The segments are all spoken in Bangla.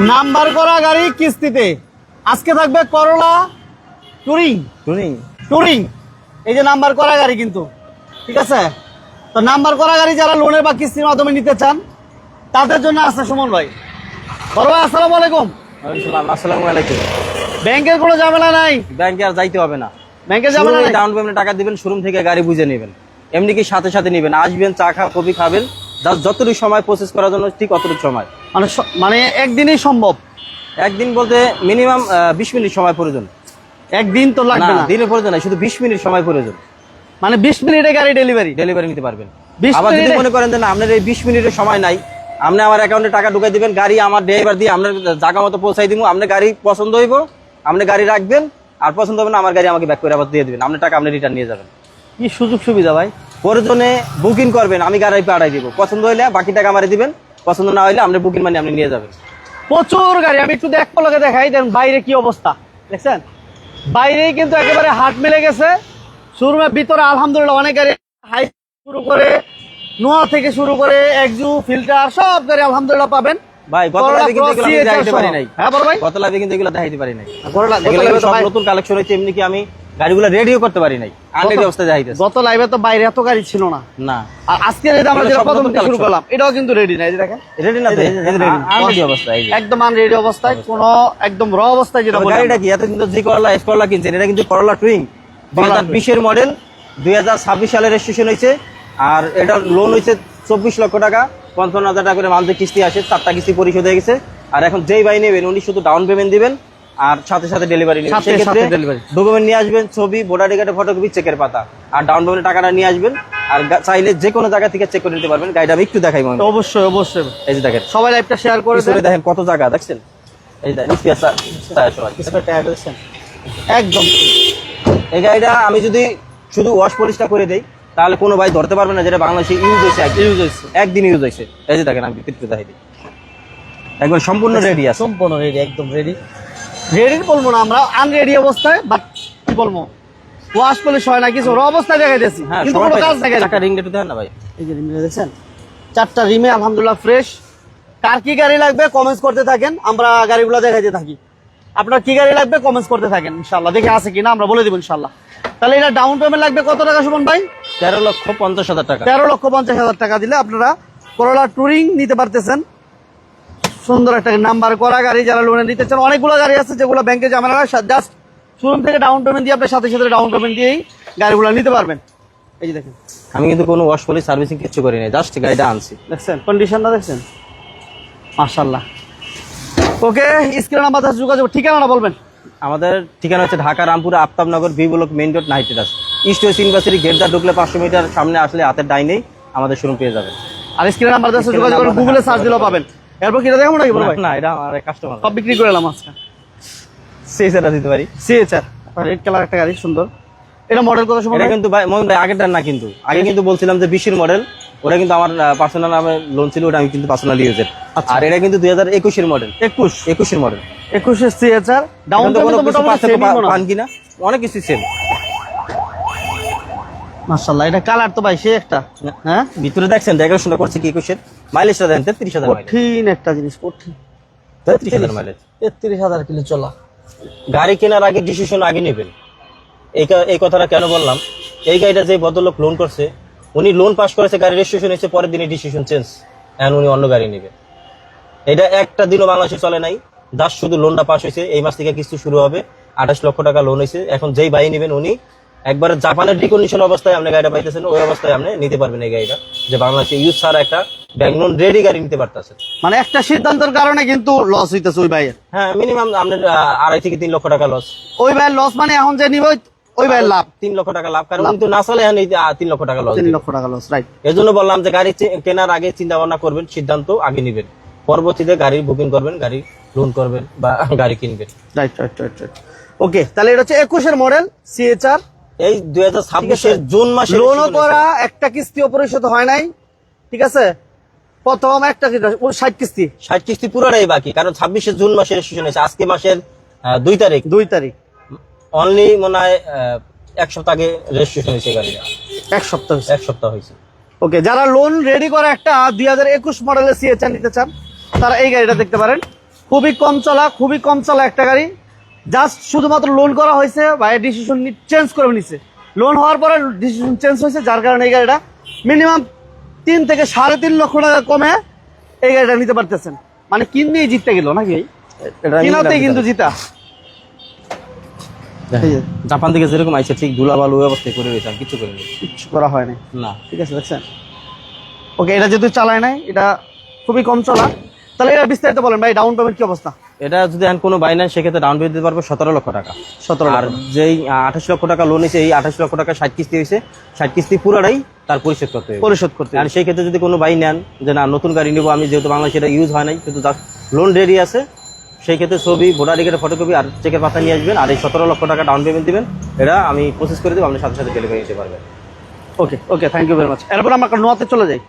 নাম্বার করা গাড়ি কিস্তিতে আজকে থাকবে করলা টুরিং। টুরিং এই যে নাম্বার করা গাড়ি কিন্তু, ঠিক আছে? তো নাম্বার করা গাড়ি যারা লোনের বা কিস্তির মাধ্যমে নিতে চান তাদের জন্য আছে সুমন ভাই। বড় ভাই আসসালামু আলাইকুম। আসসালামু আলাইকুম। ব্যাংকের কোনো ঝামেলা নাই? ব্যাংকে আর যাইতে হবে না। ব্যাংকের ঝামেলা নাই, ডাউন পেমেন্টে টাকা দিবেন, শোরুম থেকে গাড়ি বুঝে নেবেন। এমনি কি সাথে সাথে নেবেন, আসবেন, চা কফি খাবেন, যতটুকু সময় প্রসেস করার জন্য ঠিক অতটুকু সময়। মানে একদিনই সম্ভব? একদিন বলতে মিনিমাম 20 মিনিট সময় প্রয়োজন। একদিন তো লাগবে না, দিনের প্রয়োজন নাই, শুধু 20 মিনিট সময় প্রয়োজন। মানে 20 মিনিটে গাড়ি ডেলিভারি নিতে পারবেন। আবার যদি মনে করেন যে না আপনার এই 20 মিনিটের সময় নাই, আপনি আমার অ্যাকাউন্টে টাকা ঢুকাই দিবেন, গাড়ি আমার ড্রাইভার দিয়ে আপনার জায়গা মতো পৌঁছাই দিব, আপনার গাড়ি পছন্দ হইব, আপনি গাড়ি রাখবেন, আর পছন্দ হবে না আমার গাড়ি আমাকে ব্যাক করে আবার দিয়ে দিবেন, আপনার টাকা আপনি রিটার্ন নিয়ে যাবেন। কি সুযোগ সুবিধা ভাই! প্রয়োজনে বুকিং করবেন, আমি গাড়ি পাঠাই দিব, পছন্দ হইলে বাকি টাকা আমারে দিবেন, পছন্দ না হইলে আপনার বুকিং মানে আপনি নিয়ে যাবেন। প্রচুর গাড়ি, আমি একটু এক পলকে দেখাই দেন বাইরে কি অবস্থা দেখছেন। বাইরেই কিন্তু একেবারে হাট মিলে গেছে। শোরুমের ভিতরে আলহামদুলিল্লাহ অনেক গাড়ি, হাই শুরু করে নোয়া থেকে শুরু করে এক্সু ফিল্টার সব গাড়ি আলহামদুলিল্লাহ পাবেন ভাই। গত লাইভে কিন্তু এগুলো আমি দেখাইতে পারি নাই। হ্যাঁ বড় ভাই, গত লাইভে কিন্তু এগুলো দেখাইতে পারি নাই। এগুলো সব নতুন কালেকশন হয়েছে, এমনি কি আমি গাড়িগুলো রেডিও করতে পারি নাই, আনরেডি অবস্থায় দেখাইতেছি। গত লাইভে তো বাইরে এত গাড়ি ছিল না। আর আজকে আমরা যেটা প্রথম শুরু করলাম এটাও কিন্তু রেডি নাই, দেখেন রেডি না, আনরেডি অবস্থায়, একদম আনরেডি অবস্থায়, কোনো একদম র অবস্থায়। যেটা গাড়িটা কি এত কিন্তু জি করলা এস করলা কিনছেন, এটা কিন্তু করলা টুইং 2020 এর মডেল, 2026 সালে রেজিস্ট্রেশন হয়েছে। আর এটা লোন হয়েছে 24 লক্ষ টাকা, 55,000 টাকা করে মান্থলি কিস্তি আসে, 4টা কিস্তি পরিশোধ হয়ে গেছে। আর এখন যেই ভাই নেবেন উনি শুধু ডাউন পেমেন্ট দিবেন আর সাথে সাথে ডেলিভারি নেবেন। সেক্ষেত্রে ডকুমেন্ট নিয়ে আসবেন, ছবি, ভোটার কার্ডের ফটোকপি, চেকের পাতা, আর ডাউন পেমেন্ট টাকাটা নিয়ে আসবেন। আর চাইলে যে কোনো জায়গা থেকে চেক করে নিতে পারবেন। গাড়িটা আমি একটু দেখাই। অবশ্যই অবশ্যই, এই যে দেখেন, সবাই লাইভটা শেয়ার করে দেখেন কত জায়গা দেখছেন। এই দেখেন একদম। এই গাড়িটা আমি যদি শুধু ওয়াশ পলিশটা করে দেই তাহলে কোনো ভাই ধরতে পারবে না যেটা বাংলাদেশে ইউজ হয়েছে, একদিন ইউজ হয়েছে। এই যে দেখেন, আমি একটু দেখাই দিই, একবার সম্পূর্ণ রেডি আছে, সম্পূর্ণ রেডি, একদম রেডি। রেডি বলবো না আমরা, আনরেডি অবস্থায়, বাট কি বলবো, ওয়াশ পলিশ হয় না কিছু, র অবস্থায় দেখাইতেছি, কিন্তু কোনো কাজ দেখাই না। রিং একটু দেখেন না ভাই, এই যে রিমে দেখছেন, 4টা রিমে আলহামদুলিল্লাহ ফ্রেশ। কার কি গাড়ি লাগবে কমেন্টস করতে থাকেন, আমরা গাড়িগুলো দেখাইতে থাকি। আপনার কি গাড়ি লাগবে কমেন্টস করতে থাকেন, ইনশাআল্লাহ দেখে আছে কিনা আমরা বলে দিব ইনশাআল্লাহ। তাহলে এটা ডাউন পেমেন্ট লাগবে কত টাকা সুমন ভাই? 13,50,000 টাকা। 13,50,000 টাকা দিলে আপনারা করলা টুরিং নিতে পারতেছেন। সুন্দর একটা নাম্বার করা গাড়ি, যারা লোনে নিতে চান। অনেকগুলো গাড়ি আছে যেগুলো ব্যাংকে জমা না, জাস্ট শোরুম থেকে ডাউন পেমেন্ট দিয়ে আপনার সাথে সাথে ডাউন পেমেন্ট দিয়েই গাড়িগুলো নিতে পারবেন। এই যে দেখেন, আমি কিন্তু কোনো ওয়াশ পলিশ সার্ভিসিং কিছু করি নাই, জাস্ট গাড়িটা আনছি। দেখছেন কন্ডিশনটা, দেখছেন মাশাআল্লাহ। ওকে, স্ক্রিনে নাম্বার আছে, যোগাযোগ। ঠিকানাটা বলবেন? আমাদের ঠিকানা হচ্ছে Dhaka Rampura Aftabnagar B block main road 90 East West University গেটটা ঢুকলে 500 মিটার সামনে আসলে হাতের ডাইনেই আমাদের শোরুম পেয়ে যাবেন। আর স্ক্রিনে নাম্বার আছে, যোগাযোগ করে গুগলে সার্চ দিলেও পাবেন। এরপর কি দেখাবো নাকি বড় ভাই? না, এটা আমার কাস্টমার, সব বিক্রি করে এলাম আজকে। সিএচআর দিতে পারি, সিএচআর রেড কালার একটা গাড়ি, সুন্দর। এটা মডেল কত সময়? এটা কিন্তু ভাই মোহন ভাই আগেরটা না, কিন্তু আগে কিন্তু বলছিলাম যে 20 এর মডেল, ওটা কিন্তু আমার পার্সোনাল নামে লোন ছিল, ওটা আমি কিন্তু পার্সোনাল ইউজের। আর এটা কিন্তু 2021 এর মডেল, 21 এর মডেল, 21 এর সিএচআর। ডাউন পেমেন্ট তো মোটামুটি সেম পান কিনা, অনেক কিছু সেম। মাশাআল্লাহ, এটা কালার তো ভাই সে একটা, হ্যাঁ ভিতরে দেখছেন ডেকোরেশনটা করছে কি 21 এর। মাইলেজটা দেন 33,000 মাইলেজ, কঠিন একটা জিনিস, কঠিন। 33,000 মাইলেজ, 33,000 কিলো চলা। গাড়ি কেনার আগে ডিসিশন আগে নেবেন। এই কথাটা কেন বললাম, এই গাড়িটা যে ভদ্রলোক লোন করছে, উনি লোন পাস করেছে, গাড়ি রেজিস্ট্রেশন হয়েছে, পরের দিনে ডিসিশন চেঞ্জ, এখন উনি অন্য গাড়ি নেবে। এটা একটা দিনও বাংলাদেশে চলে নাই, জাস্ট শুধু লোনটা পাস হয়েছে, এই মাস থেকে কিস্তি শুরু হবে, 28 লক্ষ টাকা লোন হয়েছে। এখন যেই বাই নেবেন উনি একবার জাপানের রিকন্ডিশন অবস্থায় আপনি গাড়িটা পাইতেছেন, ওই অবস্থায় আপনি নিতে পারবেন এই গাড়িটা, যে বাংলাদেশে ইউজ ছাড়া একটা ব্যাংক লোন রেডি গাড়ি নিতে পারতেছে। মানে একটা সিদ্ধান্তের কারণে কিন্তু লস হইতেছে ওই ভাইয়ের। হ্যাঁ, মিনিমাম আপনার 2.5 থেকে 3 লক্ষ টাকা লস। ওই ভাইয়ের লস মানে এখন যে নিব ওই ভাইয়ের লাভ 3 লক্ষ টাকা লাভ, কারণ কিন্তু না চলে এখন 3 লক্ষ টাকা লস। 3 লক্ষ টাকা লস, রাইট। এর জন্য বললাম যে গাড়ি কেনার আগে চিন্তা ভাবনা করবেন, সিদ্ধান্ত আগে নেবেন, পরবর্তীতে গাড়ি বুকিং করবেন, গাড়ি লোন করবেন বা গাড়ি কিনবেন। Right right right right. Okay, তাহলে এটা হচ্ছে 21 এর মডেল সিএচআর। এই 2026 এর জুন মাসে লোনও করা, একটা কিস্তিও পরিশোধ হয় নাই, ঠিক আছে? প্রথম একটা 60 কিস্তি, 60 কিস্তি পুরোটাই বাকি, কারণ 26 এর জুন মাসে রেজিস্ট্রেশন হয়েছে, আজকে মাসের 2 তারিখ। অনলি মনে হয় 1 সপ্তাহ আগে রেজিস্ট্রেশন হয়েছে গাড়িটা, 1 সপ্তাহ হয়েছে। ওকে, যারা লোন রেডি করে একটা 2021 মডেলের সিএচআর নিতে চান তারা এই গাড়িটা দেখতে পারেন। খুবই কম চলা একটা গাড়ি, জাস্ট শুধুমাত্র লোন করা হয়েছে, ভাই ডিসিশন চেঞ্জ করে নিছে। লোন হওয়ার পরে ডিসিশন চেঞ্জ হয়েছে, যার কারণে এই গাড়িটা মিনিমাম 3 থেকে 3.5 লক্ষ টাকা কমে এই গাড়িটা নিতে পারতেছেন। মানে কিনতেই জিততে গেল নাকি, কিনাতেই কিন্তু জিতা। জাপান থেকে যেরকম আইছে ঠিক ধুলাবালু অবস্থায় করে রয়েছে, আর কিছু করেনি, কিছু করা হয়নি। না। ঠিক আছে, দেখছেন। ওকে, এটা যেহেতু চালায় নাই, এটা খুবই কম চলা, তাহলে এটা বিস্তারিত বলেন ভাই, ডাউন পেমেন্ট কি অবস্থা? এটা যদি এখন কোনো বাই নেন সেক্ষেত্রে ডাউন পেমেন্ট দিতে পারবো 17 লক্ষ টাকা। 17 আর যেই 28 লক্ষ টাকা লোন হয়েছে, এই 28 লক্ষ টাকা 60 কিস্তি হয়েছে, 60 কিস্তি পুরোটাই তার পরিশোধ করতে হবে। পরিশোধ করতে আর সেই ক্ষেত্রে যদি কোনো বাই নেন যে না নতুন গাড়ি নিবো আমি, যেহেতু বাংলাদেশে এটা ইউজ হয় নাই কিন্তু লোন রেডি আছে, সেই ক্ষেত্রে ছবি, ভোটার আইডির ফটোকপি আর চেকের পাতা নিয়ে আসবেন, আর এই 17 লক্ষ টাকা ডাউন পেমেন্ট দিবেন, এটা আমি প্রসেস করে দেবো, আপনি সাথে সাথে ডেলিভারি নিতে পারবেন। ওকে, থ্যাংক ইউ ভেরি মাচ। এরপর আমরা নোয়াতে চলে যাই।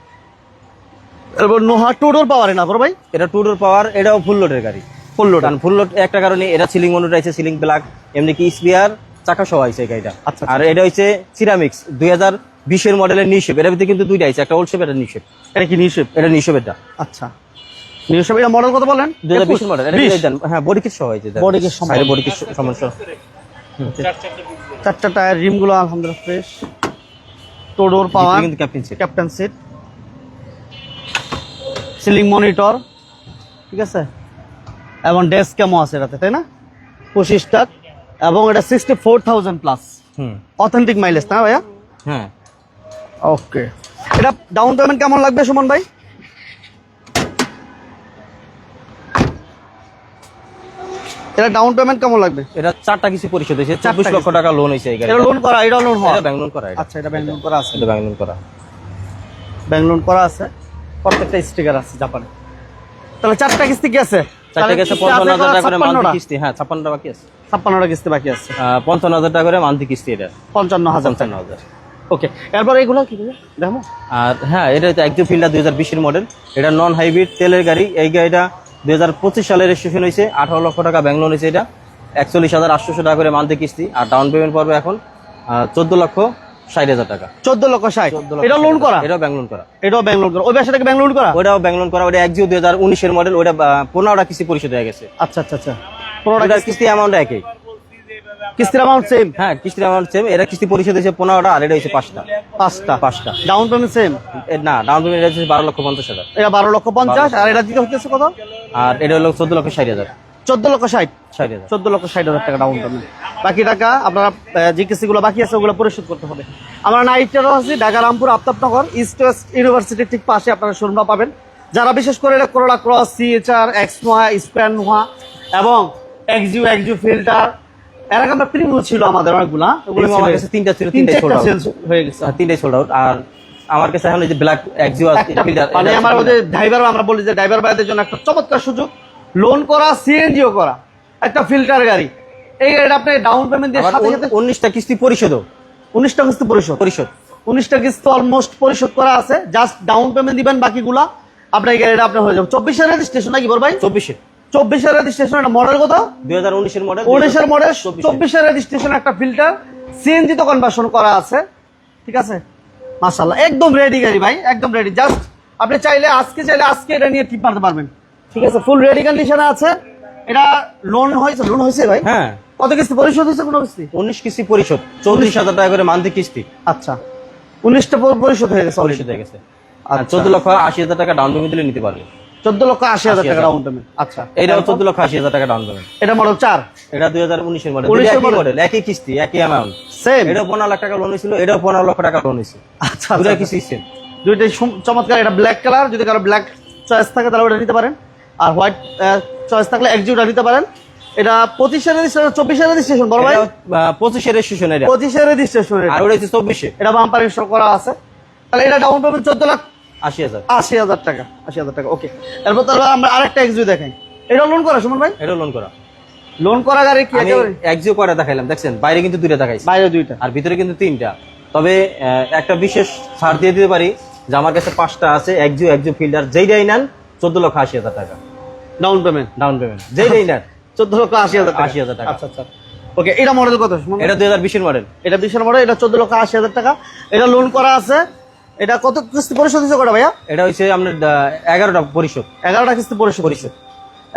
এরপর নোহা টু ডোর পাওয়ারে না ভাই? এটা 2 ডোর পাওয়ার, এটাও ফুল লোডের গাড়ি। Full load. কারণ ফুল লোড একটা কারণে এটা সিলিং মনিটর আছে, সিলিং ব্ল্যাক, এমনি কি স্পিয়ার চাকা সহ আছে এই গাড়িটা। আচ্ছা। আর এটা হচ্ছে সিরামিক্স 2020 এর মডেলের নিউ শেপ। এর ভিতরে কিন্তু দুইটা আছে, একটা ওল্ড শেপ, একটা নিউ শেপ। এটা কি নিউ শেপ? এটা নিউ শেপ। এটা আচ্ছা, নিউ শেপ। এটা মডেল কত বলেন? 2020 মডেল। এটা দেন, হ্যাঁ বডি কিট সহ আছে। বডি কিট সহ, সাইডে বডি কিট সমস্যা। চারটা টায়ার, রিম গুলো আলহামদুলিল্লাহ ফ্রেশ। টু ডোর পাওয়ার, কিন্তু ক্যাপ্টেন সিট, সিলিং মনিটর, ঠিক আছে, এবং ডেস্ক ক্যামও আছে এটাতে, তাই না? 25 টাক, এবং এটা 64,000 প্লাস অথেন্টিক মাইলেজ, না ভাইয়া? হ্যাঁ। ওকে, এটা ডাউন পেমেন্ট কেমন লাগবে সুমন ভাই? এটা ডাউন পেমেন্ট কেমন লাগবে? এটা 4টা কিছু পরিশোধ হয়েছে, 24 লক্ষ টাকা লোন হয়েছে এই গাড়ি। এটা লোন করা? এটা লোন হয়? এটা ব্যাংক লোন করা। আচ্ছা, এটা ব্যাংক লোন করা আছে। এটা ব্যাংক লোন করা, ব্যাংক লোন করা আছে, প্রত্যেকটা স্টিকার আছে জাপানে। তাহলে 4টা কিস্তি কি আছে? 4টা গেছে 55,000 টাকা করে মান্থলি কিস্তি। হ্যাঁ, 56টা বাকি আছে। 56টা কিস্তি বাকি আছে। 55,000 টাকা করে মান্থলি কিস্তি। এটা 55,000। 55,000। ওকে, এরপর এগুলো কি দেখো। আর হ্যাঁ, এটা হচ্ছে একজু ফিল্ডার 2020 এর মডেল। এটা নন হাইব্রিড তেলের গাড়ি। এই গাড়িটা 2025 সালে রেজিস্ট্রেশন হয়েছে, 18 লক্ষ টাকা ব্যাংক লোন হয়েছে। এটা 41,800 টাকা করে মান্থলি কিস্তি, আর ডাউন পেমেন্ট পড়বে এখন 14,60,000 টাকা। 14,60,000। এটা লোন করা? এটাও ব্যাংক লোন করা। এটাও ব্যাংক লোন করা। ওই ব্যবসাটাকে ব্যাংক লোন করা? ওটাও ব্যাংক লোন করা। ওটা একজু 2019 এর মডেল। ওটা 15টা কিস্তি পরিশোধ হয়ে গেছে। আচ্ছা। 15টা কিস্তি অ্যামাউন্ট একই। কিস্তির অ্যামাউন্ট সেম? হ্যাঁ, কিস্তির অ্যামাউন্ট সেম। এটা কিস্তি পরিশোধ হয়েছে 15টা, আর এটা হচ্ছে 5টা। Down payment same? না, ডাউন পেমেন্ট হচ্ছে 12,50,000। এটা 12,50,000। আর এটা দিতে হচ্ছে কত? আর এটা হলো 14,60,000। 14,60,000। 14,60,000 টাকা ডাউন পেমেন্ট। বাকি টাকা আপনারা যে কিস্তিগুলো বাকি আছে ওগুলো পরিশোধ করতে হবে। আমরা নাইটেরও আছি ঢাকা রামপুর আফতাবনগর ইস্ট ওয়েস্ট ইউনিভার্সিটির ঠিক পাশে আপনারা শোরুমটা পাবেন। যারা বিশেষ করে এটা করোলা ক্রস, সিএচআর, এক্সনোয়া, স্প্যান নোয়া এবং এক্সিউ ফিল্টার, এর আগে আমরা প্রিমিয়াম ছিল আমাদের অনেকগুলা, ওগুলো আমার কাছে 3টা ছিল, 3টাই সোল্ড আউট হয়ে গেছে। 3টাই সোল্ড আউট। আর আমার কাছে এখন এই যে ব্ল্যাক এক্সিউ আছে, মানে আমার ওদের ড্রাইভার, আমরা বলি যে ড্রাইভার ভাইদের জন্য একটা চমৎকার সুযোগ, লোন করা, সিএনজিও করা, একটা ফিল্টার গাড়ি। এই গাড়িটা আপনি ডাউন পেমেন্ট দিয়ে সাথে সাথে 19টা কিস্তি পরিশোধ। 19টা কিস্তি পরিশোধ 19টা কিস্তি অলমোস্ট পরিশোধ করা আছে। জাস্ট ডাউন পেমেন্ট দিবেন, বাকিগুলা আপনার গাড়িটা আপনার হয়ে যাবে। 24 এর রেজিস্ট্রেশন নাকি বল ভাই? 24 এর রেজিস্ট্রেশন। এটা মডেল কত? 2019 এর মডেল। 19 এর মডেল, 24 এর রেজিস্ট্রেশন, একটা ফিল্টার, সিএনজি তো কনভার্সন করা আছে। ঠিক আছে, মাশাআল্লাহ, একদম রেডি গাড়ি ভাই, একদম রেডি। জাস্ট আপনি চাইলে আজকে এটা নিয়ে টিপ মারতে পারবেন। ঠিক আছে, ফুল রেডি কন্ডিশনে আছে। এটা লোন হয়েছে ভাই? হ্যাঁ। কত কিস্তি পরিশোধ হয়েছে? কোনো কিস্তি? 19 কিস্তি পরিশোধ, 34,000 টাকা করে মান্থলি কিস্তি। আচ্ছা, 19টা পরিশোধ হয়ে গেছে। পরিশোধ হয়ে গেছে। আর 14,80,000 টাকা ডাউন পেমেন্ট দিলে নিতে পারবে। 14,80,000 টাকা ডাউন পেমেন্ট। আচ্ছা, এটাও 14,80,000 টাকা ডাউন পেমেন্ট। এটা মডেল 4। এটা 2019 এর মডেল। 19 এর মডেল, একই কিস্তি, একই অ্যামাউন্ট সেম। এটা 15 লাখ টাকা লোন হয়েছিল, এটাও 15 লক্ষ টাকা লোন হয়েছে। আচ্ছা, দুটো কিস্তি সেম, দুইটাই চমৎকার। এটা ব্ল্যাক কালার, যদি কারো ব্ল্যাক চয়েস থাকে তাহলে ওটা নিতে পারেন, আর হোয়াইট চয়েস থাকলে এক্সিউটা নিতে পারেন। এটা 25 এর রেজিস্ট্রেশন, 24 এর রেজিস্ট্রেশন বড় ভাই? 25 এর রেজিস্ট্রেশন। এটা 25 এর রেজিস্ট্রেশন, আর ওটা হচ্ছে 24 এ। এটা বাম্পার ইনস্টল করা আছে। তাহলে এটা ডাউন পেমেন্ট 14,80,000 টাকা। 80,000 টাকা। ওকে, এরপর তাহলে আমরা আরেকটা এক্সিউ দেখাই। এটা লোন করা সুমন ভাই? এটা লোন করা। লোন করা গাড়ি কি আমি এক্সিউ করে দেখাইলাম, দেখছেন বাইরে কিন্তু 2টা দেখাইছি, বাইরে 2টা আর ভিতরে কিন্তু 3টা। তবে একটা বিশেষ ছাড় দিয়ে দিতে পারি যে আমার কাছে 5টা আছে, এক্সিউ ফিল্টার, যেইটাই নেন 14,80,000 টাকা ডাউন পেমেন্ট। যেইটাই নেন 14,80,000 টাকা। আচ্ছা। ওকে, এটা মডেল কত? এটা 2020 এর মডেল। এটা 20 এর মডেল। এটা 14,80,000 টাকা। এটা লোন করা আছে। এটা কত কিস্তি পরিশোধ হয়েছে কটা ভাইয়া? এটা হচ্ছে আপনার 11টা পরিশোধ। 11টা কিস্তি পরিশোধ।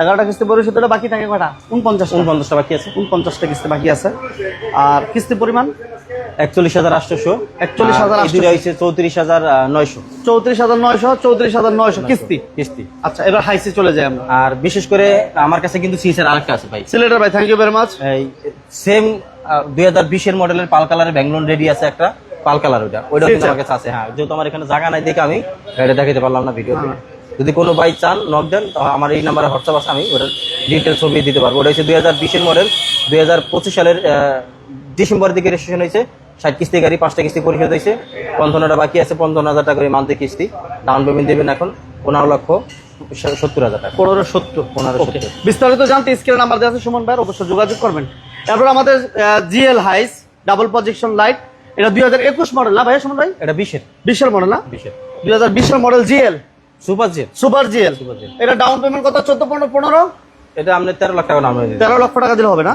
11টা কিস্তি পরিশোধ, এটা বাকি থাকে কয়টা? 49টা। 49টা বাকি আছে। 49টা কিস্তি বাকি আছে। আর কিস্তির পরিমাণ 41,800। 41,800 দুইটা হইছে 34,900। 34,900, 34,900 কিস্তি। কিস্তি। আচ্ছা, এবার হাইসি চলে যাই আমরা। আর বিশেষ করে আমার কাছে কিন্তু সিএসআর আরেকটা আছে ভাই। সিলেটের ভাই, থ্যাংক ইউ ভেরি মাচ। এই সেম 2020 এর মডেলের পাল কালারের ব্যাঙ্গলোন রেডি আছে একটা পাল কালার, ওইটা কিন্তু আমার কাছে আছে। হ্যাঁ, যেহেতু আমার এখানে জায়গা নাই দেখে আমি গাড়িটা দেখাতে পারলাম না ভিডিওতে। যদি কোনো ভাই চান নক দেন, তাহলে আমার এই নাম্বারে হোয়াটসঅ্যাপ আছে, আমি ওটার ডিটেলস ছবি দিতে পারবো। ওটা হচ্ছে 2020 এর মডেল, 2025 সালের ডিসেম্বর দিকে রেজিস্ট্রেশন হয়েছে। 60 কিস্তি গাড়ি, 5টা কিস্তি পরিশোধ হয়েছে, 55টা বাকি আছে। 55,000 টাকা করে মান্থলি কিস্তি। ডাউন পেমেন্ট দেবেন এখন 15,70,000 টাকা। 15,70। বিস্তারিত জানতে স্ক্রিনে নাম্বার দেওয়া আছে সুমন ভাই, অবশ্যই যোগাযোগ করবেন। এরপর আমাদের জিএল হাইস ডাবল প্রজেকশন লাইট, এটা 2021 মডেল না ভাই সুমন ভাই? এটা 20 এর মডেল না? 2020 এর model GL super GL. Super GL. এটা ডাউন পেমেন্ট কত? 14-15? এটা আপনি 13 লাখ টাকা নাম দিবেন। 13 লক্ষ টাকা দিলে হবে না?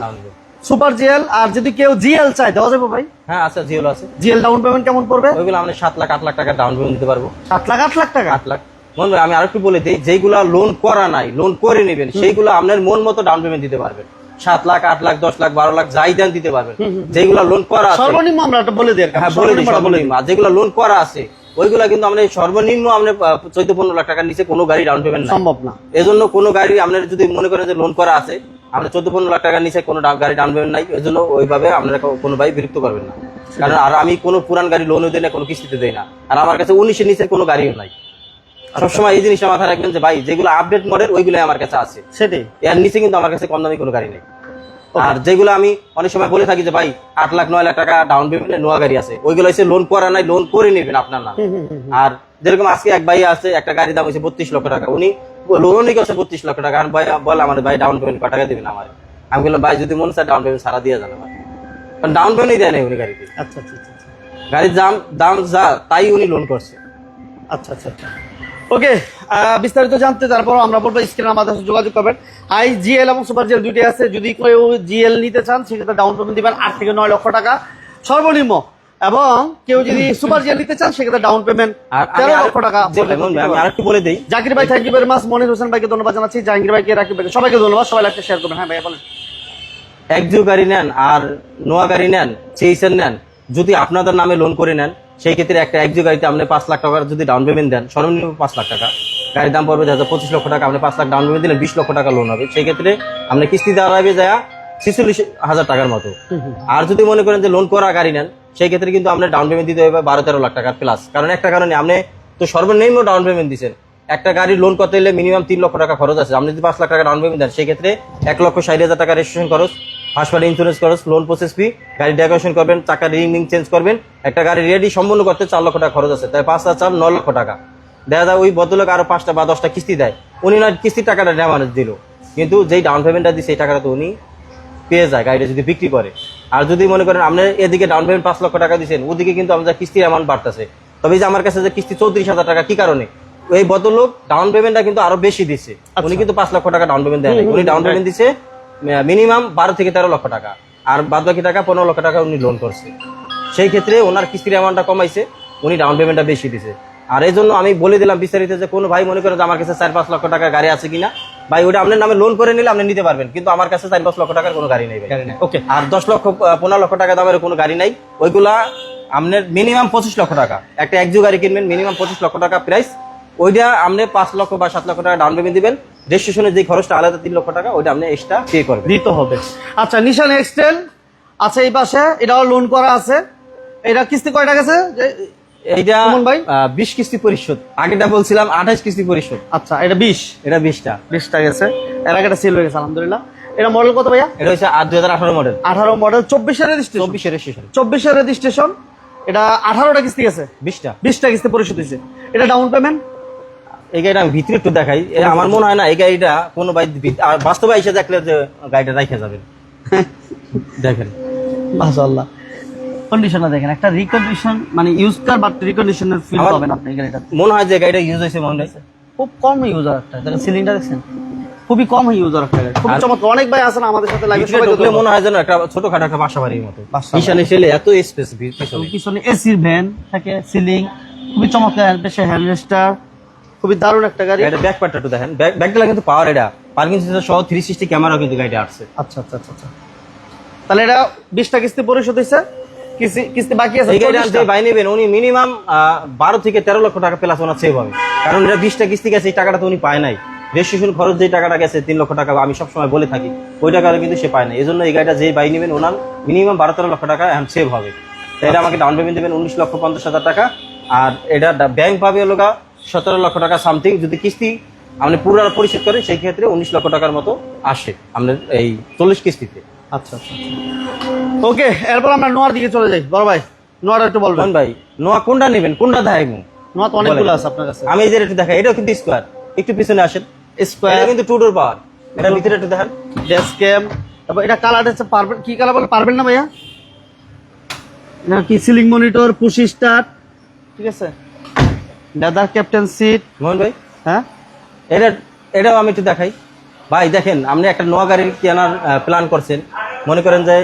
Super GL. আর যদি কেউ জিএল চায় দেওয়া যাবে ভাই? হ্যাঁ আছে, জিএল আছে। জিএল ডাউন পেমেন্ট কেমন পড়বে? ওইগুলো আমরা 7 লাখ 8 লাখ টাকা ডাউন পেমেন্ট দিতে পারবো। 7 লাখ 8 লাখ টাকা? 8 লাখ। মন ভাই, আমি আরেকটু বলে দিই, যেগুলা লোন করা নাই, লোন করে নেবেন, সেইগুলো আপনার মন মতো ডাউন পেমেন্ট দিতে পারবেন। 7 লাখ 8 লাখ 10 লাখ 12 লাখ যাই দেন দিতে পারবেন। যেগুলা লোন করা আছে, সর্বনিম্ন আমরা একটা বলে দিই। হ্যাঁ বলে দিই সর্বনিম্ন। আর যেগুলা লোন করা আছে ওইগুলা কিন্তু আমরা সর্বনিম্ন আমরা 14-15 লাখ টাকার নিচে কোনো গাড়ি ডাউন পেমেন্ট সম্ভব না। এজন্য কোনো গাড়ি আপনার যদি মনে করেন যে লোন করা আছে, আমরা 14-15 লাখ টাকার নিচে কোনো গাড়ি ডাউন পেমেন্ট নাই, এজন্য ওইভাবে আপনারা কোনো ভাই বিরক্ত করবেন না। কারণ আর আমি কোনো পুরান গাড়ি লোনও দিই না, কোনো কিস্তিতে দেই না। আর আমার কাছে 19-এর নিচে কোনো গাড়িও নাই। সবসময় এই জিনিসটা মাথায় রাখবেন যে ভাই যেগুলো আপডেট মডেল ওইগুলো আমার কাছে আছে, সেটাই। এর নিচে কিন্তু আমার কাছে কম দামি কোনো গাড়ি নেই। আর যেগুলো আমি অনেক সময় বলে থাকি যে ভাই 8 লাখ 9 লাখ টাকা ডাউন পেমেন্টে নোয়া গাড়ি আছে, ওইগুলো হচ্ছে লোন করা নাই, লোন করে নেবেন আপনার না। আর যেরকম আজকে এক ভাই আছে, একটা গাড়ির দাম হচ্ছে 32 লক্ষ টাকা, উনি লোনই করছে 32 লক্ষ টাকা। ভাই বলে আমার ভাই ডাউন পেমেন্ট কত টাকা দিবেন আমার? আমি বললাম ভাই যদি মনে চায় ডাউন পেমেন্ট সারা দিয়ে যান আমার, কারণ ডাউন পেমেন্টই দেয় নাই উনি গাড়িতে। আচ্ছা আচ্ছা আচ্ছা। গাড়ির দাম যা তাই উনি লোন করছে। আচ্ছা আচ্ছা আচ্ছা। ওকে, বিস্তারিত জানতে তারপর আমরা বলবো স্ক্রিনে আমাদের সাথে যোগাযোগ করবেন। আই জিএল এবং সুপার জিএল দুইটাই আছে। যদি কেউ জিএল নিতে চান সেক্ষেত্রে ডাউন পেমেন্ট দিবেন 8 থেকে 9 লক্ষ টাকা সর্বনিম্ন, এবং কেউ যদি সুপার জিএল নিতে চান সেক্ষেত্রে ডাউন পেমেন্ট 13 লক্ষ টাকা। আমি আরেকটু বলে দিই, জাকির ভাই thank you very much. Monir Hossain ভাইকে ধন্যবাদ জানাচ্ছি, জাহাঙ্গীর ভাইকে, রাকিব ভাইকে, সবাইকে ধন্যবাদ। সবাই লাইভটা শেয়ার করবেন। হ্যাঁ ভাই বলেন। একজু গাড়ি নেন আর নোয়া গাড়ি নেন, চেইসার নেন, যদি আপনাদের নামে লোন করে নেন, সেই ক্ষেত্রে একটা একজু গাড়িতে আপনি 5 লাখ টাকার যদি ডাউন পেমেন্ট দেন, সর্বনিম্ন 5 লাখ টাকা, গাড়ির দাম পড়বে 25 লক্ষ টাকা। আপনি 5 লাখ ডাউন পেমেন্ট দিলেন, 20 লক্ষ টাকা লোন হবে। সেই ক্ষেত্রে আপনি কিস্তি দেওয়া হবে যায় 46,000 টাকার মতো। আর যদি মনে করেন যে লোন করা গাড়ি নেন, সেই ক্ষেত্রে কিন্তু আপনার ডাউন পেমেন্ট দিতে হবে 12-13 লাখ টাকার প্লাস। কারণ একটা কারণে আপনি তো সর্বনিম্ন ডাউন পেমেন্ট দিচ্ছেন, একটা গাড়ি লোন করতে হলে মিনিমাম 3 লক্ষ টাকা খরচ আছে। আপনি যদি 5 লাখ টাকা ডাউন পেমেন্ট দেন, সেই ক্ষেত্রে 1,60,000 টাকা রেজিস্ট্রেশন খরচ, হাসপাতাল ইন্স্যুরেন্স খরচ, লোন প্রসেস ফি, গাড়ি ডেকোরেশন করবেন, টাকা রিং চেঞ্জ করবেন, একটা গাড়ি রেডি সম্পূর্ণ করতে 4 লক্ষ টাকা খরচ আছে। তাই 5 আর 4 9 লক্ষ টাকা। দেখা যায় ওই বদলক আরো 5টা বা 10টা কিস্তি দেয়, উনি নয় কিস্তির টাকাটা ড্যামারেজ দিল, কিন্তু যেই ডাউন পেমেন্টটা দিই সেই টাকাটা তো উনি পেয়ে যায় গাড়িটা যদি বিক্রি করে। আর যদি মনে করেন আপনি এদিকে ডাউন পেমেন্ট 5 লক্ষ টাকা দিচ্ছেন, ওদিকে কিন্তু আমাদের কিস্তির অ্যামাউন্ট বাড়তেছে। তবে যে আমার কাছে যে কিস্তি 34,000 টাকা, কি কারণে? এই বদলক ডাউন পেমেন্টটা কিন্তু আরো বেশি দিচ্ছে। উনি কিন্তু 5 লক্ষ টাকা ডাউন পেমেন্ট দেয় না, উনি ডাউন পেমেন্ট দিচ্ছে মিনিমাম 12 থেকে 13 লক্ষ টাকা, আর বাদ বাকি টাকা 15 লক্ষ টাকা উনি লোন করছে। সেই ক্ষেত্রে ওনার কিস্তির অ্যামাউন্টটা কমাইছে, উনি ডাউন পেমেন্টটা বেশি দিছে। আর এই জন্য আমি বলে দিলাম বিস্তারিত যে কোনো ভাই মনে করেন যে আমার কাছে 4-5 লক্ষ টাকা গাড়ি আছে কিনা, ভাই ওটা আপনার নামে লোন করে নিলে আপনি নিতে পারবেন, কিন্তু আমার কাছে 4-5 লক্ষ টাকার কোনো গাড়ি নেই ভাই। ওকে। আর 10 লক্ষ 15 লক্ষ টাকা দামের কোনো গাড়ি নাই, ওইগুলা আপনার মিনিমাম 25 লক্ষ টাকা। একটা একজু গাড়ি কিনবেন মিনিমাম 25 লক্ষ টাকা প্রাইস, ওইটা আপনি 5 লক্ষ বা 7 লক্ষ টাকা ডাউন পেমেন্ট দিবেন, রেজিস্ট্রেশনের যে খরচটা আলাদা 3 লক্ষ টাকা, ওইটা আপনি এক্সট্রা পে করবেন, দিতে হবে। আচ্ছা, নিশান এক্সটেল আছে এই পাশে, এটাও লোন করা আছে। এটা কিস্তি কয়টা গেছে এইটা ভাই? 20 কিস্তি পরিশোধ। আগেটা বলছিলাম 28 কিস্তি পরিশোধ। আচ্ছা, এটা 20, এটা 20টা গেছে। এর আগে এটা সেল হয়ে গেছে আলহামদুলিল্লাহ। এটা মডেল কত ভাইয়া? এটা হচ্ছে 2018 মডেল। 18 মডেল, 24 এর রেজিস্ট্রেশন। 24 এর রেজিস্ট্রেশন। এটা 18টা কিস্তি গেছে, 20টা কিস্তি পরিশোধ হয়েছে। এটা ডাউন পেমেন্ট, এই গাড়িটা আমি ভিতরে একটু দেখাই। আমার মনে হয় না এই গাড়িটা কোনো ভাই বাস্তবে এসে দেখলে যে গাড়িটা রাইখা যাবেন। দেখেন মাশাআল্লাহ, কন্ডিশনটা দেখেন, একটা রিকন্ডিশন মানে ইউজ কার বাট রিকন্ডিশনের ফিল পাবেন আপনি এই গাড়িটা। মনে হয় যে গাড়িটা ইউজ হয়েছে, মনে হয় খুব কম ইউজার একটা, দেখেন সিলিন্ডার দেখছেন, খুবই কম ইউজার একটা গাড়ি, খুব চমৎকার। অনেক ভাই আছেন আমাদের সাথে লাইভে, সবাই দেখলে মনে হয় যেন একটা ছোটখাটো একটা বাসা বাড়ির মতো। নিশানে ছেলে এত স্পেস, পিছনে এসির ভ্যান থাকে, সিলিং খুবই চমৎকার, বেশি হ্যান্ডরেস্টার, খুবই দারুণ একটা গাড়ি। এটা ব্যাক পার্টটা একটু দেখেন, ব্যাকটা কিন্তু পাওয়ার, এটা পার্কিং সেন্সর সহ 360 ক্যামেরা কিন্তু গাড়িতে আসছে। আচ্ছা আচ্ছা আচ্ছা আচ্ছা। তাহলে এটা 20টা কিস্তি পরিশোধ হয়েছে, কিস্তি বাকি আছে এই গাড়িটা 40টা। যে ভাই নেবেন উনি মিনিমাম 12 থেকে 13 লক্ষ টাকা প্লাস ওনার সেভ হবে, কারণ এটা 20টা কিস্তি গেছে, এই টাকাটা তো উনি পায় নাই। রেজিস্ট্রেশন খরচ যে টাকাটা গেছে 3 লক্ষ টাকা, আমি সবসময় বলে থাকি ওই টাকাটা কিন্তু সে পায় না। এই জন্য এই গাড়িটা যে ভাই নেবেন ওনার মিনিমাম 12-13 লক্ষ টাকা এখন সেভ হবে। তো এটা আমাকে ডাউন পেমেন্ট দেবেন 19,50,000 টাকা, আর এটা ব্যাংক পাবে হলো 17 লক্ষ টাকা সামথিং। যদি কিস্তি আপনি পুরো পরিশোধ করেন সেই ক্ষেত্রে 19 লক্ষ টাকার মতো আসে আপনার এই 40 কিস্তিতে। আচ্ছা আচ্ছা। ওকে, এরপর আমরা নোয়ার দিকে চলে যাই। বড় ভাই নোয়াটা একটু বলবেন। ভাই নোয়া কোনটা নেবেন, কোনটা দেখাইবো? নোয়া তো অনেকগুলো আছে আপনার কাছে। আমি এই যে একটু দেখাই, এটাও কিন্তু স্কোয়ার, একটু পিছনে আসেন। স্কোয়ার এটা কিন্তু টু ডোর পাওয়ার, এটা ভিতরে একটু দেখেন। ডেস্ক ক্যাম, তারপর এটা কালার হচ্ছে পারবেন, কি কালার বলে পারবেন না ভাইয়া? না কি সিলিং মনিটর, পুশ স্টার্ট, ঠিক আছে, লেদার ক্যাপ্টেন সিট। মোহন ভাই হ্যাঁ এটাও আমি একটু দেখাই। ভাই দেখেন, আপনি একটা নোয়া গাড়ি কেনার প্ল্যান করছেন, মনে করেন যে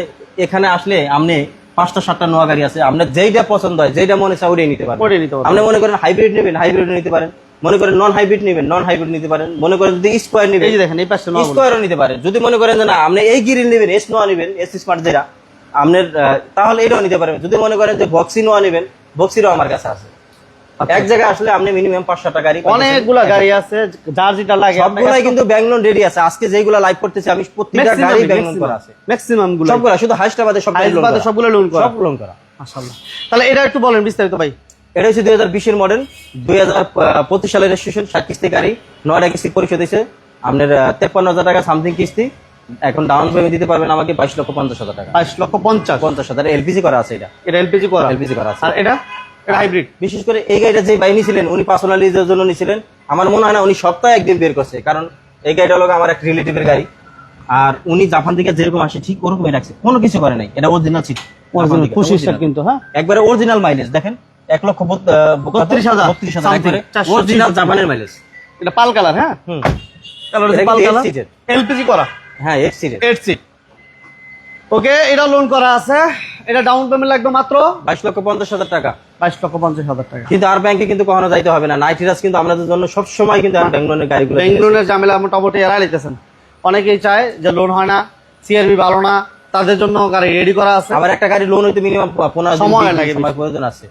এখানে আসলে আপনি 5টা-7টা নোয়া গাড়ি আছে, আপনার যেইটা পছন্দ হয়, যেইটা মনে চায় ওইটাই নিতে পারেন। ওইটাই নিতে পারবেন। আপনি মনে করেন হাইব্রিড নেবেন, হাইব্রিড নিতে পারেন। মনে করেন নন হাইব্রিড নেবেন, নন হাইব্রিড নিতে পারেন। মনে করেন যদি স্কোয়ার নেবেন, এই যে দেখেন এই পাশে নোয়া স্কোয়ারও নিতে পারেন। যদি মনে করেন যে না আপনি এই গিরিল নেবেন, এস নোয়া নেবেন, এস স্মার্ট যেটা আপনার, তাহলে এটাও নিতে পারবেন। যদি মনে করেন যে বক্সি নোয়া নেবেন, বক্সিরও আমার কাছে আছে। এক জায়গায় আসলে আপনি মিনিমাম 5-7টা গাড়ি, অনেকগুলা গাড়ি আছে, যার যেটা লাগে সবগুলাই কিন্তু ব্যাংক লোন রেডি আছে। আজকে যেগুলো লাইভ করতেছি আমি প্রত্যেকটা গাড়ি ব্যাংক লোন করা আছে, ম্যাক্সিমাম গুলো সবগুলা, শুধু হাইস্টা বাদে সব লোন করা, সবগুলো লোন করা, সব লোন করা। মাশাআল্লাহ। তাহলে এটা একটু বলেন বিস্তারিত ভাই। এটা হচ্ছে 2020 এর মডেল, 2025 সালের রেজিস্ট্রেশন, 60 কিস্তি গাড়ি, 9টা কিস্তি পরিশোধ হয়েছে আপনার 53,000 টাকা সামথিং কিস্তি। এখন ডাউন পেমেন্ট দিতে পারবেন আমাকে 22,50,000 টাকা। 22,50,000 এলপিজি করা আছে, এটা এটা এলপিজি করা, এলপিজি করা আছে। আর এটা এটা হাইব্রিড। বিশেষ করে এই গাড়িটা যে ভাই নিয়েছিলেন উনি পার্সোনাল ইউজের জন্য নিয়েছিলেন। আমার মনে হয় না উনি সপ্তাহে একদিন বের করছে, কারণ এই গাড়িটা হলো আমার এক রিলেটিভের গাড়ি, আর উনি জাপান থেকে যেরকম আসে ঠিক ওরকমই রাখছে, কোনো কিছু করে নাই। এটা অরিজিনাল সিট, অরিজিনাল 25 কিন্তু, হ্যাঁ একবারে অরিজিনাল মাইলেজ দেখেন, 1,32,000 একবারে অরিজিনাল জাপানের মাইলেজ। এটা পাল কালার, হ্যাঁ কালার এটা পাল কিন্তু কালার, 8 সিটের। এলপিজি করা, হ্যাঁ 8 সিটের, 8 সিট। ওকে, এটা লোন করা আছে। এটা ডাউন পেমেন্ট লাগবে মাত্র 22,50,000 টাকা। 22,50,000 টাকা। কিন্তু আর ব্যাংকে কিন্তু কখনো যাইতে হবে না। নাইট্রাস কিন্তু আমাদের জন্য সব সময় কিন্তু ব্যাংক লোনের গাড়িগুলো বেঙ্গলোরের ঝামেলা মোটামুটি এড়াই লিতেছেন। অনেকেই চায় যে লোন হয় না, সিআরবি ভালো না, তাদের জন্য গাড়ি রেডি করা আছে। আবার একটা গাড়ি লোন হইতে মিনিমাম 15 দিন সময় লাগে, সময় প্রয়োজন আছে।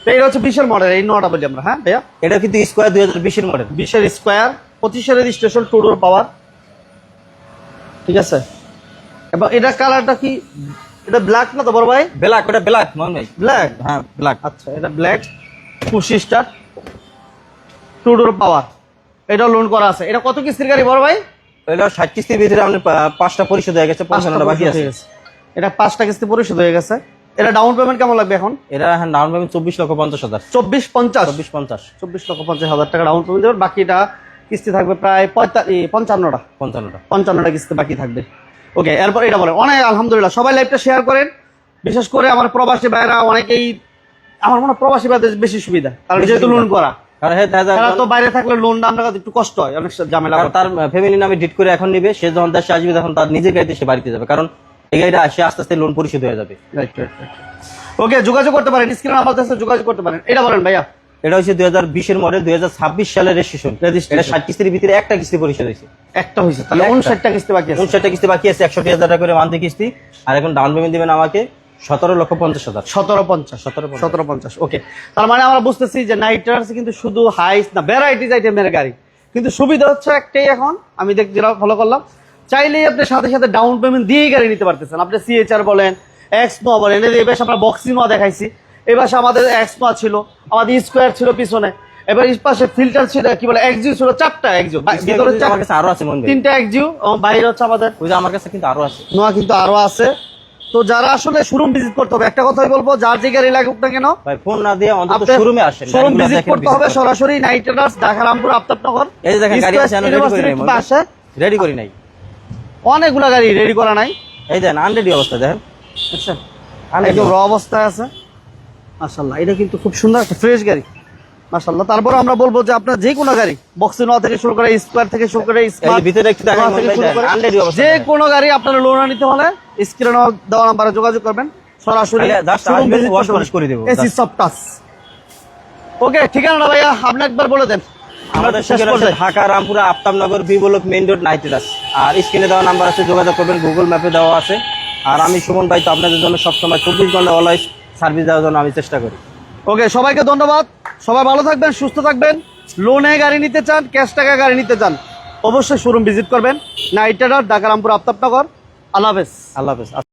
তো এটা হচ্ছে 20-এর মডেল, এই নটা বলি আমরা। হ্যাঁ ভাইয়া, এটা কিন্তু স্কোয়ার 2020 এর মডেল, 20-এর স্কোয়ার, 25-এর রেজিস্ট্রেশন, টু ডোর পাওয়ার, ঠিক আছে। এবং এটা কালারটা কি, এটা ব্ল্যাক না তো বড় ভাই? ব্ল্যাক, ওটা ব্ল্যাক মন ভাই, ব্ল্যাক, হ্যাঁ ব্ল্যাক। আচ্ছা এটা ব্ল্যাক, পুশ স্টার্ট, টু ডোর পাওয়ার, এটা লোন করা আছে। এটা কত কিস্তির গাড়ি বড় ভাই? এটা 60 কিস্তির ভিতরে আপনি 5টা পরিশোধ হয়ে গেছে, 55টা বাকি আছে। এটা 5টা কিস্তি পরিশোধ হয়ে গেছে। এটা ডাউন পেমেন্ট কেমন লাগবে এখন? এটা এখন ডাউন পেমেন্ট 24,50,000, 24,50,000, 24,50, 24,50,000 টাকা ডাউন পেমেন্ট দেবেন। বাকিটা কিস্তি থাকবে প্রায় 55টা 55টা কিস্তি বাকি থাকবে। ওকে, এরপর এটা বলেন। অনেক আলহামদুলিল্লাহ, সবাই লাইভটা শেয়ার করেন, বিশেষ করে আমার প্রবাসী ভাইরা। অনেকেই আমার মনে হয় প্রবাসী ভাইদের বেশি সুবিধা, কারণ যেহেতু লোন করা, কারণ হ্যাঁ তারা তো বাইরে থাকলে লোনটা আমরা একটু কষ্ট হয়, অনেক ঝামেলা। তার ফ্যামিলি নামে ডিট করে এখন নিবে, সে যখন দেশে আসবে তখন তার নিজের গাড়িতে সে বাড়িতে যাবে, কারণ এই গাড়িটা আসে আস্তে আস্তে লোন পরিশোধ হয়ে যাবে। ওকে, যোগাযোগ করতে পারেন, স্ক্রিনে নাম্বার আছে, যোগাযোগ করতে পারেন। এটা বলেন ভাইয়া। এটা হচ্ছে 2020 এর মডেল, 2026 সালের রেজিস্ট্রেশন। এটা 60 কিস্তির ভিতরে একটা কিস্তি পরিশোধ হয়েছে, একটা হয়েছে, তাহলে 59টা কিস্তি বাকি আছে। 59টা কিস্তি বাকি আছে, 61,000 টাকা করে মান্থলি কিস্তি। আর এখন ডাউন পেমেন্ট দিবেন আমাকে 17,50,000, 1750। ওকে, তার মানে আমরা বুঝতেছি যে নাইট রাইডার্স কিন্তু শুধু হাইস না, ভ্যারাইটিস আইটেমের গাড়ি। কিন্তু সুবিধা হচ্ছে একটাই, এখন আমি যেটা ফলো করলাম, চাইলেই আপনি সাথে সাথে ডাউন পেমেন্ট দিয়েই গাড়ি নিতে পারতেছেন। আপনি সিএচআর বলেন, এক্স নো বলেন, এই বেশ আমরা বক্সি নো দেখাইছি, এই পাশে আমাদের এক্স নো ছিল, আমাদের স্কোয়ার ছিল পিছনে, এবার এই পাশে ফিল্টার ছিল, কি বলে এক্সিউ ছিল, 4টা এক্সিউ, ভিতরে আমার কাছে আরো আছে মন ভাই, 3টা এক্সিউ, বাইরে হচ্ছে আমাদের ওই যে আমার কাছে কিন্তু আরো আছে, নোয়া কিন্তু আরো আছে। তো যারা আসলে শোরুম ভিজিট করতে হবে, একটা কথাই বলবো, যার যে গাড়ি লাগুক না কেন ভাই ফোন না দিয়ে অন্তত আপনি শোরুমে আসেন, শোরুম ভিজিট করতে হবে সরাসরি। Night Riders, Dhaka Rampur Aftabnagar. এই যে দেখেন গাড়ি আছে, রেডি করি নাই, অনেকগুলা গাড়ি রেডি করা নাই, এই দেখেন আনরেডি অবস্থা দেখেন, আচ্ছা একদম র অবস্থায় আছে। মাশাআল্লাহ, এটা কিন্তু খুব সুন্দর একটা ফ্রেশ গাড়ি, মাশাআল্লাহ। তারপর আমরা বলবো যে আপনার যে কোনো গাড়ি, বক্সি নোয়া থেকে শুরু করে, স্কোয়ার থেকে শুরু করে, স্মার্ট ভিতরে একটু দেখেন আনরেডি অবস্থা, যে কোনো গাড়ি আপনারা লোন নিতে হলে স্ক্রিনে দেওয়া নাম্বারে যোগাযোগ করবেন, সরাসরি শোরুম ভিজিট করে দেব। এসি সব টাচ। ওকে, ঠিকানা ভাইয়া আপনি একবার বলে দেন। আমাদের শেষ ঠিকানা হচ্ছে পর্যায়ে। Dhaka Rampura Aftabnagar B block main road নাইটেরাস। আর স্ক্রিনে দেওয়া নাম্বার আছে, যোগাযোগ করবেন, গুগল ম্যাপে দেওয়া আছে। আর আমি সুমন ভাই তো আপনাদের জন্য সবসময় 24 ঘন্টা অলওয়েজ সার্ভিস দেওয়ার জন্য আমি চেষ্টা করি। ওকে, সবাইকে ধন্যবাদ। সবাই ভালো থাকবেন, সুস্থ থাকবেন। লোনে গাড়ি নিতে চান, ক্যাশ টাকা গাড়ি নিতে চান, অবশ্যই শোরুম ভিজিট করবেন। Night rider, Dhaka Rampur Aftabnagar. আল্লাহ হাফেজ। আল্লাহ হাফেজ।